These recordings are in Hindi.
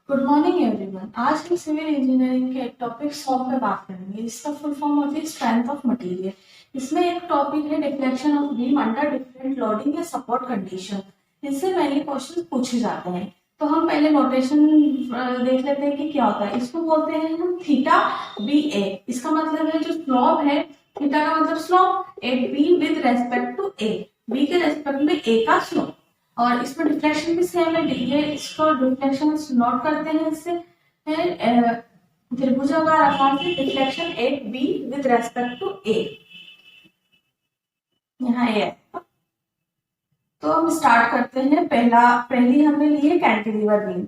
Good morning everyone. आज हम सिविल इंजीनियरिंग के एक टॉपिक सॉल्व पे बात करेंगे जिसका फुल फॉर्म होती है स्ट्रेंथ ऑफ मटेरियल। इसमें एक टॉपिक है deflection of beam under different loading या सपोर्ट कंडीशन। इससे मेनली क्वेश्चन पूछे जाते हैं। तो हम पहले नोटेशन देख लेते हैं कि क्या होता है। इसको बोलते हैं हम थीटा बी ए। इसका मतलब है जो स्लोप है, थीटा का मतलब slope, at B with respect to A, B के रेस्पेक्ट में ए का स्लोप। और इसमें डिफ्लेक्शन भी सेम है, ये इसको डिफ्लेक्शन नोट करते हैं। इससे त्रिभुजाकार आकार से deflection at B with respect to A, यहाँ ए है। तो हम स्टार्ट करते हैं। पहली हमने ली है कैंटिलीवर बीम।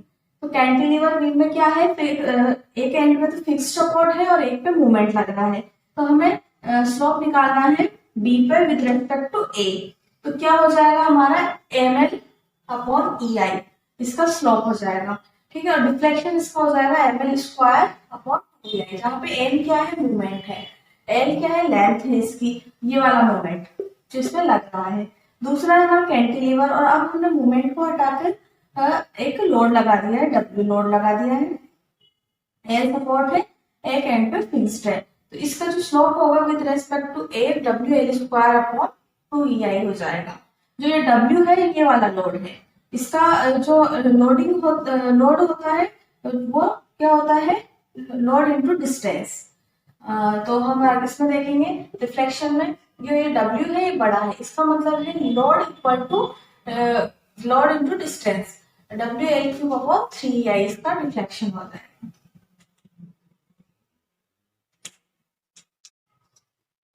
तो कैंटिलीवर बीम में क्या है, एक एंड में तो फिक्स्ड सपोर्ट है और एक पे मूवमेंट लग रहा है। तो हमें स्लोप निकालना है बी पे विद रेस्पेक्ट टू ए। तो क्या हो जाएगा हमारा एम एल अपॉन ई आई, इसका स्लोप हो जाएगा। ठीक है। और डिफ्लेक्शन इसका हो जाएगा एम एल स्क्वायर अपॉन ई आई, जहाँ पे एम क्या है, मूवमेंट है, एल क्या है, लेंथ है इसकी, ये वाला मूवमेंट जिसमें लग रहा है। दूसरा है हमारा कैंटिलीवर, और अब हमने मूवमेंट को हटाकर एक लोड लगा दिया है, डब्ल्यू लोड लगा दिया है। एल सपोर्ट है, एक एंड पे फिक्स्ड है। तो इसका जो स्लोप होगा with respect to A, W L square upon two E I हो जाएगा। जो ये डब्ल्यू है ये वाला लोड है। इसका जो लोड होता है वो क्या होता है, लोड इनटू डिस्टेंस। तो हम इसमें देखेंगे रिफ्लेक्शन में जो ये डब्ल्यू है ये बड़ा है, इसका मतलब है load equal to load into distance, W L cube upon 3i, इसका रिफ्लेक्शन होता है।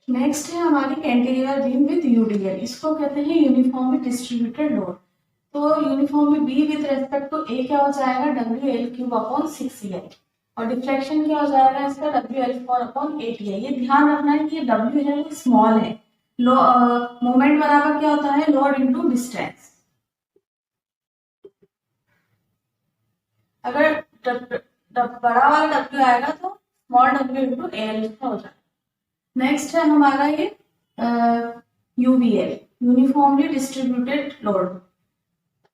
नेक्स्ट है हमारी कैंटिलीवर बीम विद यूडीएल। इसको कहते हैं यूनिफॉर्मली डिस्ट्रीब्यूटेड लोड। तो uniformly B with respect to A क्या हो जाएगा, W L cube upon 6i। और डिफ्लेक्शन क्या हो जाएगा इसका, W L four upon 8i। ये ध्यान रखना है कि ये डब्ल्यू है वो स्मॉल है। मोमेंट बराबर क्या होता है, लोड इंटू डिस्टेंस। अगर बड़ा वाला डब्ल्यू आएगा तो स्मॉल डब्ल्यू इंटू एल हो जाएगा। नेक्स्ट है हमारा ये UVL, uniformly distributed load,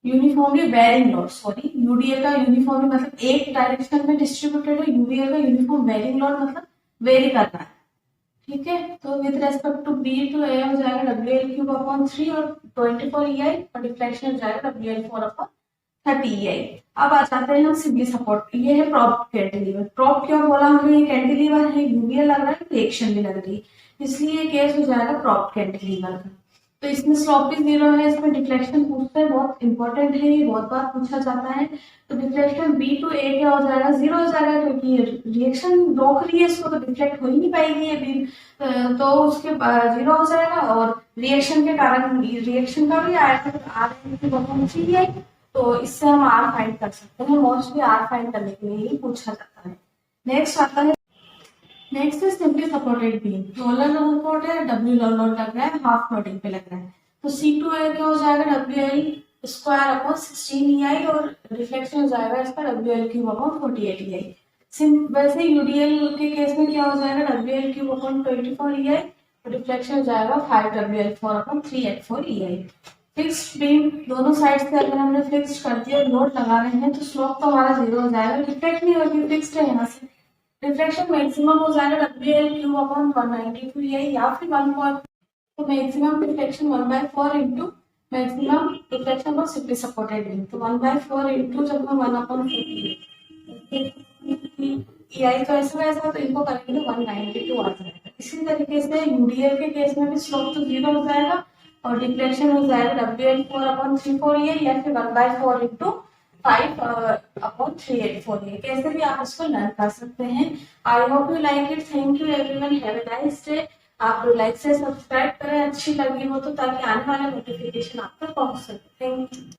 uniformly varying load. Sorry, UDL का यूनिफॉर्मली मतलब एक डायरेक्शन में डिस्ट्रीब्यूटेड है, यूवीएल का यूनिफॉर्म वेरिंग लोड मतलब वेरी करना है। ठीक है। तो with respect to B to A हो जाएगा डब्ल्यू एल क्यूब अपॉन 3 और 24 ई आई, और डिफ्लेक्शन हो जाएगा डब्ल्यू एल फोर अपॉन 30 ई आई। अब आ जाते हैं हम सिंपली सपोर्ट। ये है प्रॉप कैंटिलीवर। प्रॉप क्यों बोला हमने, ये कैंटिलीवर है, यूवीएल लग रहा है, रिएक्शन भी लग रही है, इसलिए केस हो जाएगा प्रॉप कैंटिलीवर का। तो इसमें स्लोप भी 0 है, इसमें डिफ्लेक्शन पूछते हैं, बहुत इंपॉर्टेंट है, ये बहुत बार पूछा जाता है। तो डिफ्लेक्शन बी टू ए क्या हो जाएगा, 0 हो जाएगा, क्योंकि रिएक्शन रोक रही है इसको, तो डिफ्लेक्ट हो ही नहीं पाएगी ये बीम, तो उसके 0 हो जाएगा। और रिएक्शन के कारण रिएक्शन का भी आएगा आर, तो इससे हम आर फाइंड कर सकते हैं। मोस्टली आर फाइंड करने के लिए ही पूछा जाता है। नेक्स्ट आता है, नेक्स्ट है simply supported beam. Roller support है, डब्ल्यू लोड लग रहा है, हाफ लोडिंग पे लग रहा है। तो सी टू ए क्या हो जाएगा, डब्ल्यू एल स्क्वायर अपॉन 16 ई आई, और रिफ्लेक्शन हो जाएगा इसका डब्ल्यू एल क्यूब अपॉन 48 ई आई। वैसे यूडीएल के केस में क्या हो जाएगा, डब्ल्यू एल क्यूब अपॉन 24 ई आई, और रिफ्लेक्शन हो जाएगा 5 डब्ल्यू एल फोर अपॉन 384 ई आई। फिक्स्ड बीम दोनों साइड से अगर हमने फिक्स्ड कर दिया, लोड लगा रहे हैं, तो स्लोप तो हमारा 0 हो जाएगा, रिफ्लेक्ट नहीं होगी, फिक्स्ड है यहाँ से। रिफ्लेक्शन मैक्सिमम हो जाएगा डब्ल्यू एल क्यूब अपॉन 192 आई, या फिर 1 पॉइंट। तो maximum reflection 1/4 into maximum reflection of simply supported beam. तो 1/4 इंटू जब हम 1/48 ई आई, तो ऐसा वैसा, तो इनको करेंगे तो 192 आ जाएगा। इसी तरीके से यूडीएल के केस में भी स्लोप तो 0 हो जाएगा, और डिफ्लेक्शन हो जाएगा डब्ल्यू एल फोर अपॉन 348 या फिर 1/4 इंटू 5 अपॉन 384 ये। कैसे भी आप इसको लर्न कर सकते हैं। I hope you like it. Thank you everyone, have a nice day. आप लाइक से सब्सक्राइब करें अच्छी लगी हो तो, ताकि आने वाला नोटिफिकेशन आप तक पहुंच सके। Thank you.